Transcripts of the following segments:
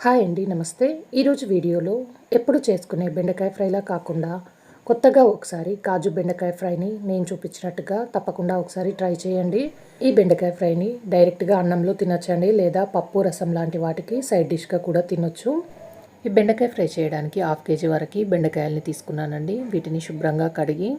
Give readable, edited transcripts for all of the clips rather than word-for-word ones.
Hi అండి, నమస్తే. ఈరోజు వీడియోలో ఎప్పుడు చేసుకునే బెండకాయ ఫ్రైలా కాకుండా కొత్తగా ఒకసారి కాజు బెండకాయ ఫ్రైని నేను చూపించినట్టుగా తప్పకుండా ఒకసారి ట్రై చేయండి. ఈ బెండకాయ ఫ్రైని డైరెక్ట్గా అన్నంలో తినొచ్చండి, లేదా పప్పు రసం లాంటి వాటికి సైడ్ డిష్గా కూడా తినొచ్చు. ఈ బెండకాయ ఫ్రై చేయడానికి 1/2 కేజీ వరకు బెండకాయల్ని తీసుకున్నానండి. వీటిని శుభ్రంగా కడిగి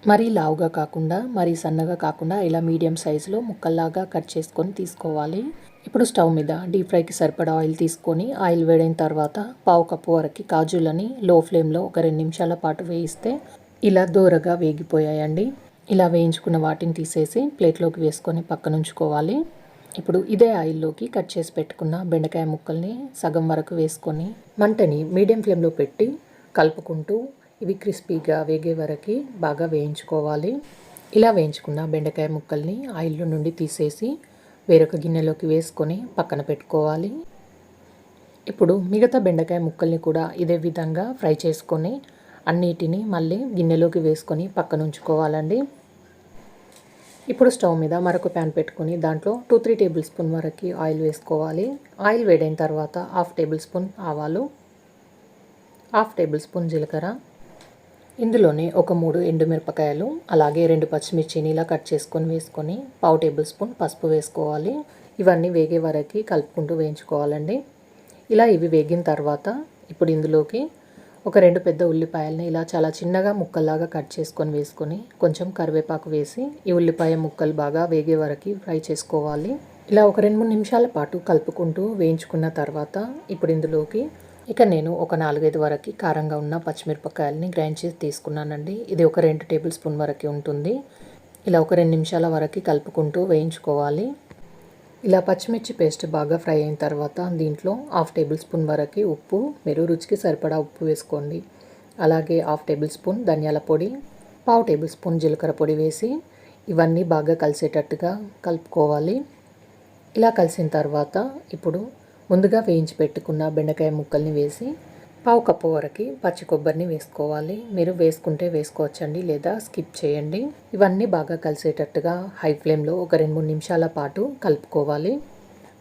మరీ లావుగా కాకుండా మరీ సన్నగా కాకుండా ఇలా మీడియం సైజులో ముక్కల్లాగా కట్ చేసుకొని తీసుకోవాలి. ఇప్పుడు స్టవ్ మీద డీప్ ఫ్రైకి సరిపడా ఆయిల్ తీసుకొని ఆయిల్ వేడైన తర్వాత 1/2 కప్పు వరకు కాజులని లో ఫ్లేమ్లో ఒక 2 నిమిషాల పాటు వేయిస్తే ఇలా దోరగా వేగిపోయాయండి. ఇలా వేయించుకున్న వాటిని తీసేసి ప్లేట్లోకి వేసుకొని పక్కన ఉంచుకోవాలి. ఇప్పుడు ఇదే ఆయిల్లోకి కట్ చేసి పెట్టుకున్న బెండకాయ ముక్కల్ని సగం వరకు వేసుకొని మంటని మీడియం ఫ్లేమ్లో పెట్టి కలుపుకుంటూ ఇవి క్రిస్పీగా వేగే వరకు బాగా వేయించుకోవాలి. ఇలా వేయించుకున్న బెండకాయ ముక్కల్ని ఆయిల్లో నుండి తీసేసి వేరొక గిన్నెలోకి వేసుకొని పక్కన పెట్టుకోవాలి. ఇప్పుడు మిగతా బెండకాయ ముక్కల్ని కూడా ఇదే విధంగా ఫ్రై చేసుకొని అన్నిటిని మళ్ళీ గిన్నెలోకి వేసుకొని పక్కన ఉంచుకోవాలండి. ఇప్పుడు స్టవ్ మీద మరొక ప్యాన్ పెట్టుకొని దాంట్లో 2-3 టేబుల్ స్పూన్ వరకు ఆయిల్ వేసుకోవాలి. ఆయిల్ వేడైన తర్వాత 1/2 టేబుల్ స్పూన్ ఆవాలు, 1/2 టేబుల్ స్పూన్ జీలకర్ర, ఇందులోనే ఒక 3 ఎండుమిరపకాయలు, అలాగే 2 పచ్చిమిర్చిని ఇలా కట్ చేసుకొని వేసుకొని 1/2 టేబుల్ స్పూన్ పసుపు వేసుకోవాలి. ఇవన్నీ వేగే వరకు కలుపుకుంటూ వేయించుకోవాలండి. ఇలా ఇవి వేగిన తర్వాత ఇప్పుడు ఇందులోకి ఒక 2 పెద్ద ఉల్లిపాయలని ఇలా చాలా చిన్నగా ముక్కల్లాగా కట్ చేసుకొని వేసుకొని కొంచెం కరివేపాకు వేసి ఈ ఉల్లిపాయ ముక్కలు బాగా వేగే వరకు ఫ్రై చేసుకోవాలి. ఇలా ఒక 2-3 నిమిషాల పాటు కలుపుకుంటూ వేయించుకున్న తర్వాత ఇప్పుడు ఇందులోకి నేను ఒక 4-5 వరకు కారంగా ఉన్న పచ్చిమిరపకాయలని గ్రైండ్ చేసి తీసుకున్నానండి. ఇది ఒక 2 టేబుల్ స్పూన్ వరకు ఉంటుంది. ఇలా ఒక 2 నిమిషాల వరకు కలుపుకుంటూ వేయించుకోవాలి. ఇలా పచ్చిమిర్చి పేస్ట్ బాగా ఫ్రై అయిన తర్వాత దీంట్లో 1/2 టేబుల్ స్పూన్ వరకు ఉప్పు, మీరు రుచికి సరిపడా ఉప్పు వేసుకోండి. అలాగే 1/2 టేబుల్ స్పూన్ ధనియాల పొడి, 1/2 టేబుల్ స్పూన్ జీలకర్ర పొడి వేసి ఇవన్నీ బాగా కలిసేటట్టుగా కలుపుకోవాలి. ఇలా కలిసిన తర్వాత ఇప్పుడు ముందుగా వేయించి పెట్టుకున్న బెండకాయ ముక్కల్ని వేసి 1/2 కప్పు వరకు పచ్చి కొబ్బరిని వేసుకోవాలి. మీరు వేసుకుంటే వేసుకోవచ్చండి, లేదా స్కిప్ చేయండి. ఇవన్నీ బాగా కలిసేటట్టుగా హై ఫ్లేమ్లో ఒక 2-3 నిమిషాల పాటు కలుపుకోవాలి.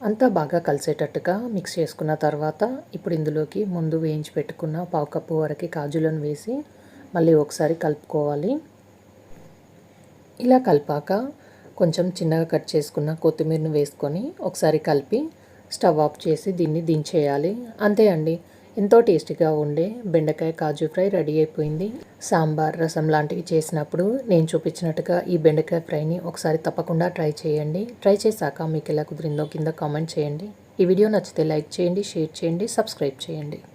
అంతా బాగా కలిసేటట్టుగా మిక్స్ చేసుకున్న తర్వాత ఇప్పుడు ఇందులోకి ముందు వేయించి పెట్టుకున్న 1/2 కప్పు వరకు కాజులను వేసి మళ్ళీ ఒకసారి కలుపుకోవాలి. ఇలా కలిపాక కొంచెం చిన్నగా కట్ చేసుకున్న కొత్తిమీరను వేసుకొని ఒకసారి కలిపి స్టవ్ ఆఫ్ చేసి దీన్ని దించేయాలి. అంతే అండి, ఎంతో టేస్టీగా ఉండే బెండకాయ కాజు ఫ్రై రెడీ అయిపోయింది. సాంబార్, రసం లాంటివి చేసినప్పుడు నేను చూపించినట్టుగా ఈ బెండకాయ ఫ్రైని ఒకసారి తప్పకుండా ట్రై చేయండి. ట్రై చేశాక మీకు ఎలా కుదిరిందో కింద కామెంట్ చేయండి. ఈ వీడియో నచ్చితే లైక్ చేయండి, షేర్ చేయండి, సబ్స్క్రైబ్ చేయండి.